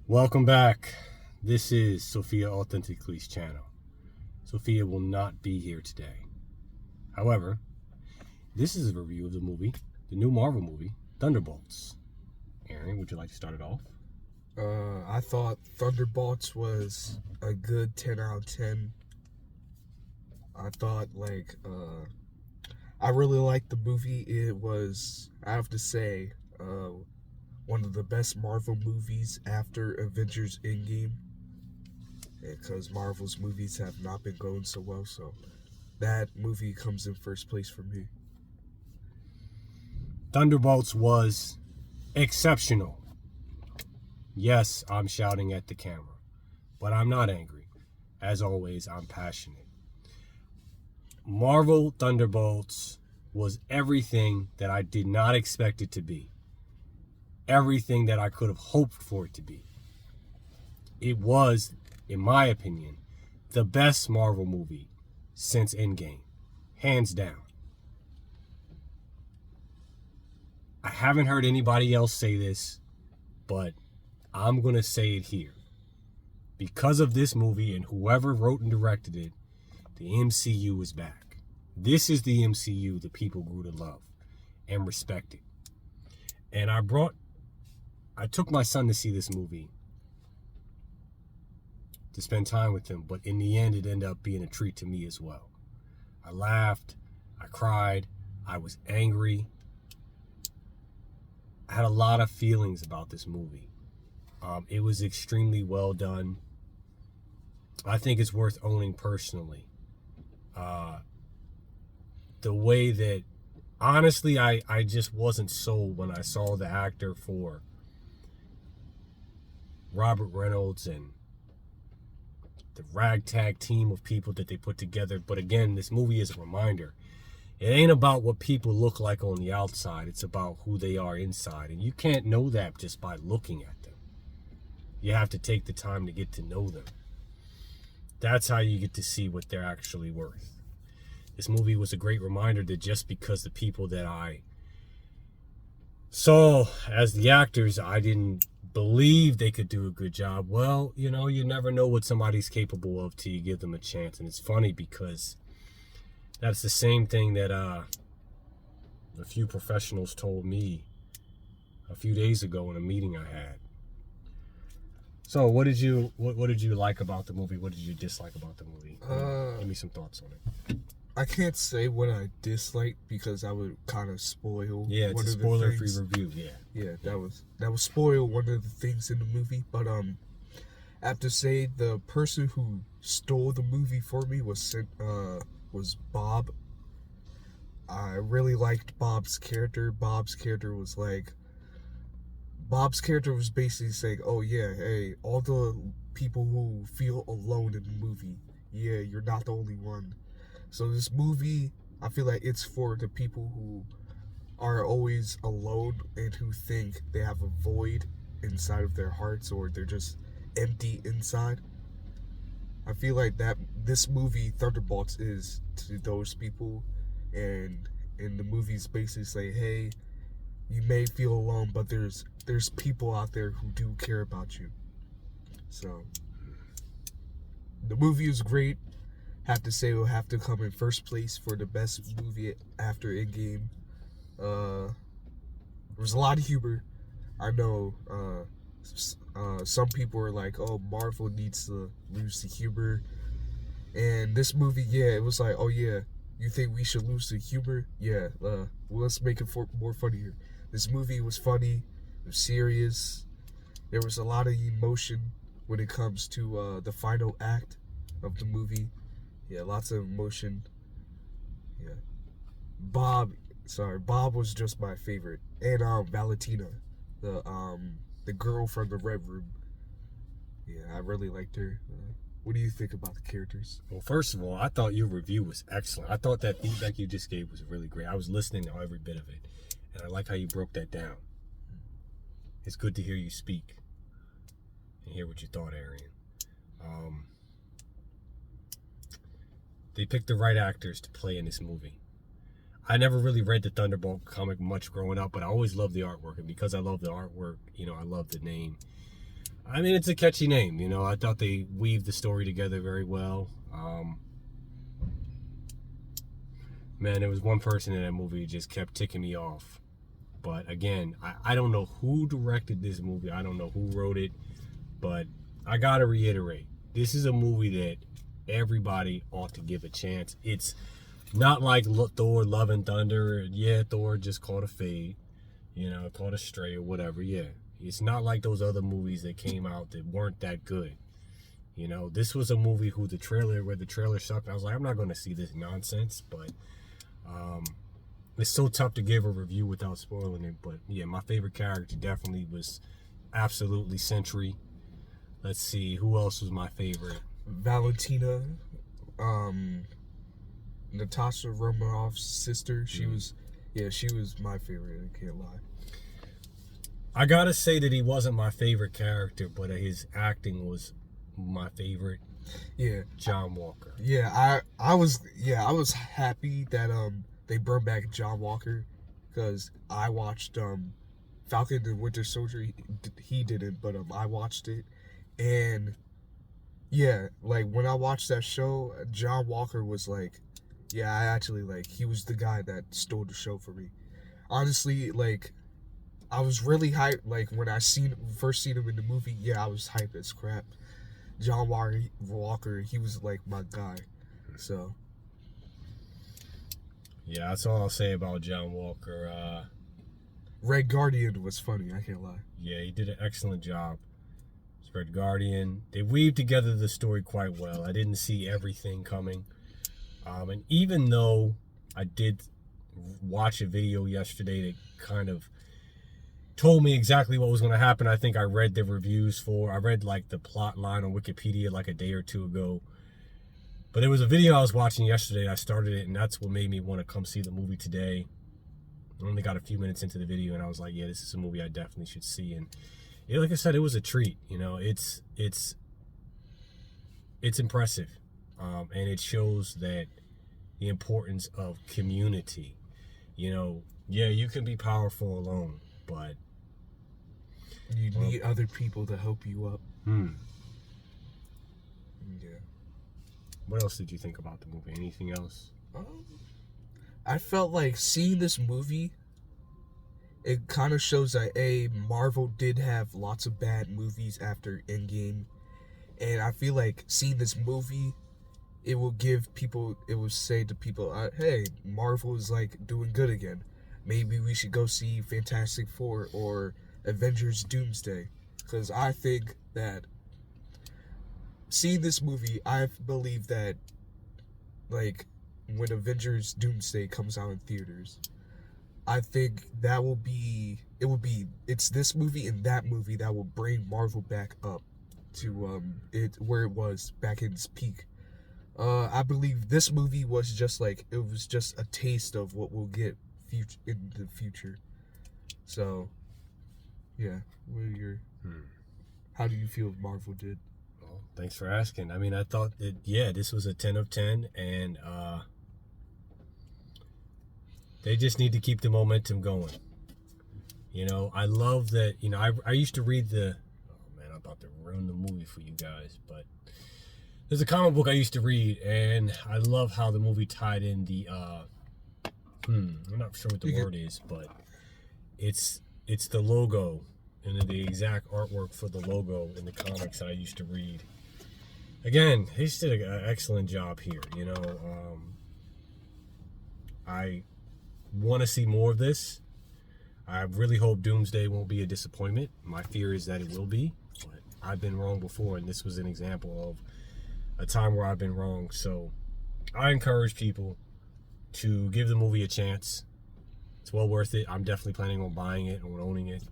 Welcome back. This is Sophia Authentically's channel. Sophia will not be here today. However, this is a review of the movie, the new Marvel movie, Thunderbolts. Aaron, would you like to start it off? I thought Thunderbolts was a good 10 out of 10. I thought, I really liked the movie. It was, I have to say, one of the best Marvel movies after Avengers Endgame. Because Marvel's movies have not been going so well, so that movie comes in first place for me. Thunderbolts was exceptional. Yes, I'm shouting at the camera, but I'm not angry. As always, I'm passionate. Marvel Thunderbolts was everything that I did not expect it to be. Everything that I could have hoped for it to be. It was, in my opinion, the best Marvel movie since Endgame. Hands down. I haven't heard anybody else say this, but I'm going to say it here. Because of this movie and whoever wrote and directed it, the MCU is back. This is the MCU the people grew to love and respect it. And I took my son to see this movie to spend time with him, but in the end, it ended up being a treat to me as well. I laughed, I cried, I was angry. I had a lot of feelings about this movie. It was extremely well done. I think it's worth owning personally. The way that, honestly, I just wasn't sold when I saw the actor for Robert Reynolds and the ragtag team of people that they put together. But again, this movie is a reminder. It ain't about what people look like on the outside. It's about who they are inside. And you can't know that just by looking at them. You have to take the time to get to know them. That's how you get to see what they're actually worth. This movie was a great reminder that just because the people that I saw as the actors, I didn't believe they could do a good job. Well, you never know what somebody's capable of till you give them a chance. And it's funny because that's the same thing that a few professionals told me a few days ago in a meeting I had. So what did you like about the movie? What did you dislike about the movie? Give me some thoughts on it. I can't say what I disliked because I would kind of spoil. Yeah, it's a spoiler-free review. Yeah, that would spoil one of the things in the movie. But I have to say the person who stole the movie for me was Bob. I really liked Bob's character. Bob's character was basically saying, oh yeah, hey, all the people who feel alone in the movie, yeah, you're not the only one. So this movie, I feel like it's for the people who are always alone and who think they have a void inside of their hearts or they're just empty inside. I feel like that this movie, Thunderbolts, is to those people, and the movie's basically say, hey, you may feel alone, but there's people out there who do care about you. So the movie is great. Have to say, it will have to come in first place for the best movie after Endgame. There was a lot of humor. I know some people are like, oh, Marvel needs to lose the humor. And this movie, yeah, it was like, oh yeah, you think we should lose the humor? Yeah, well, let's make it more funnier. This movie was funny, it was serious. There was a lot of emotion when it comes to the final act of the movie. Yeah, lots of emotion. Yeah. Bob was just my favorite. And Valentina, the girl from the Red Room. Yeah, I really liked her. What do you think about the characters? Well, first of all, I thought your review was excellent. I thought that feedback you just gave was really great. I was listening to every bit of it, and I like how you broke that down. It's good to hear you speak and hear what you thought, Arian. They picked the right actors to play in this movie. I never really read the Thunderbolt comic much growing up, but I always loved the artwork. And because I love the artwork, I love the name. I mean, it's a catchy name. I thought they weaved the story together very well. Man, there was one person in that movie who just kept ticking me off. But again, I don't know who directed this movie. I don't know who wrote it. But I got to reiterate, this is a movie that everybody ought to give a chance. It's not like Thor, Love and Thunder. Yeah, Thor just caught a fade, caught a stray or whatever. Yeah, it's not like those other movies that came out that weren't that good. This was a movie where the trailer sucked. I was like, I'm not going to see this nonsense, but it's so tough to give a review without spoiling it. But yeah, my favorite character definitely was absolutely Sentry. Let's see, who else was my favorite? Valentina, Natasha Romanoff's sister. She was my favorite. I can't lie. I gotta say that he wasn't my favorite character, but his acting was my favorite. Yeah, John Walker. Yeah, I was happy that they brought back John Walker, because I watched Falcon and Winter Soldier. He didn't, but I watched it, and yeah, like when I watched that show, John Walker was like, yeah, I actually he was the guy that stole the show for me. Honestly, I was really hyped. Like when I first seen him in the movie, yeah, I was hyped as crap. John Walker, he was like my guy. So yeah, that's all I'll say about John Walker. Red Guardian was funny, I can't lie. Yeah, he did an excellent job. Red Guardian. They weaved together the story quite well. I didn't see everything coming. And even though I did watch a video yesterday that kind of told me exactly what was going to happen, I think I read the reviews I read the plot line on Wikipedia a day or two ago. But it was a video I was watching yesterday. I started it, and that's what made me want to come see the movie today. I only got a few minutes into the video, and I was like, yeah, this is a movie I definitely should see. And like I said, it was a treat. It's impressive, and it shows that the importance of community. Yeah, you can be powerful alone, but you need other people to help you up. Yeah. What else did you think about the movie? Anything else? I felt like seeing this movie, it kind of shows that Marvel did have lots of bad movies after Endgame, and I feel like seeing this movie, it will say to people, hey, Marvel is doing good again. Maybe we should go see Fantastic Four or Avengers Doomsday, because I think that seeing this movie, I believe that when Avengers Doomsday comes out in theaters, I think it's this movie and that movie that will bring Marvel back up to where it was back in its peak. I believe this movie was just a taste of what we'll get in the future. So yeah, how do you feel Marvel did? Well, thanks for asking. I mean, I thought that, yeah, this was a 10 of 10, and they just need to keep the momentum going. I love that, I used to read oh man, I'm about to ruin the movie for you guys, but there's a comic book I used to read, and I love how the movie tied in the, I'm not sure what the word is, but it's the logo, and the exact artwork for the logo in the comics I used to read. Again, they just did an excellent job here, I want to see more of this. I really hope Doomsday won't be a disappointment. My fear is that it will be, but I've been wrong before, and this was an example of a time where I've been wrong. So I encourage people to give the movie a chance. It's well worth it. I'm definitely planning on buying it and owning it.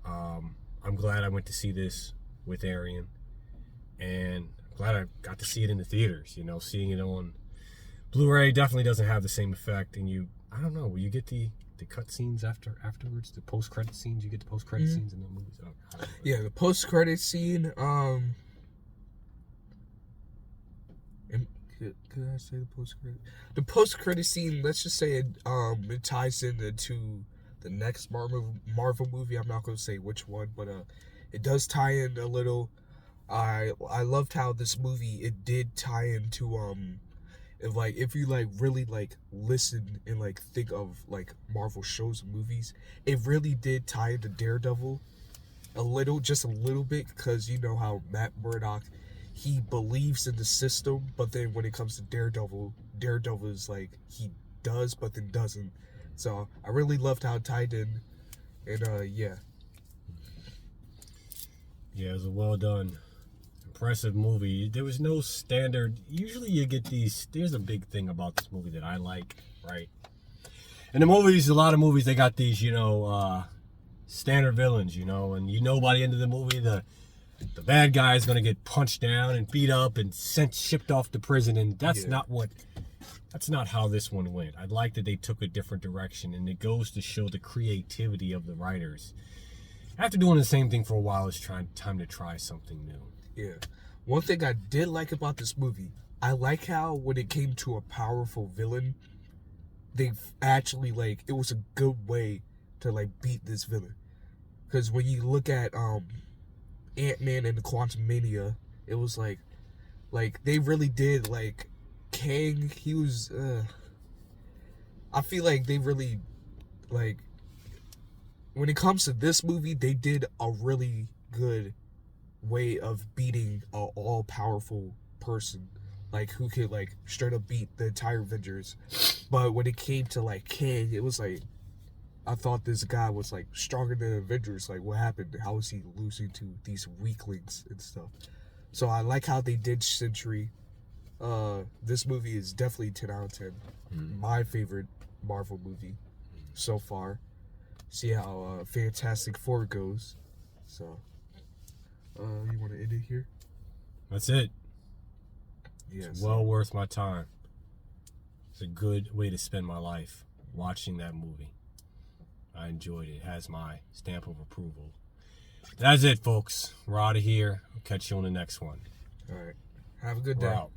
I'm glad I went to see this with Arian, and I'm glad I got to see it in the theaters. Seeing it on Blu-ray definitely doesn't have the same effect, and I don't know, will you get the cut scenes afterwards, the post-credit scenes? You get the post-credit scenes in the movies? Oh, yeah, the post-credit scene, and Could I say the post credit? The post credit scene. Let's just say it ties into the next Marvel movie. I'm not gonna say which one, but it does tie in a little. I loved how this movie it did tie into if you like really like listen and like think of like Marvel shows and movies, it really did tie into Daredevil just a little bit, because you know how Matt Murdock, he believes in the system, but then when it comes to Daredevil is like he does but then doesn't. So I really loved how it tied in, and yeah, it was a well done, impressive movie. There was no standard. Usually you get these. There's a big thing about this movie that I like, right? In the movies, a lot of movies, they got these, standard villains, and by the end of the movie, the bad guy is gonna get punched down and beat up and shipped off to prison, and that's not how this one went. I like that they took a different direction, and it goes to show the creativity of the writers. After doing the same thing for a while, it's time to try something new. Yeah. One thing I did like about this movie, I like how when it came to a powerful villain, they actually it was a good way to beat this villain. Because when you look at Ant-Man and the Quantumania, it was like they really did Kang. He was I feel like they really when it comes to this movie, they did a really good way of beating a all-powerful person, who could straight up beat the entire Avengers. But when it came to Kang, it was I thought this guy was stronger than the Avengers. What happened? How is he losing to these weaklings and stuff? So I like how they did Sentry. This movie is definitely 10 out of 10. My favorite Marvel movie so far. See how Fantastic Four goes. So you want to end it here? That's it. Yeah, it's well worth my time. It's a good way to spend my life watching that movie. I enjoyed it. It has my stamp of approval. That's it, folks. We're out of here. I'll catch you on the next one. All right. Have a good day. We're out.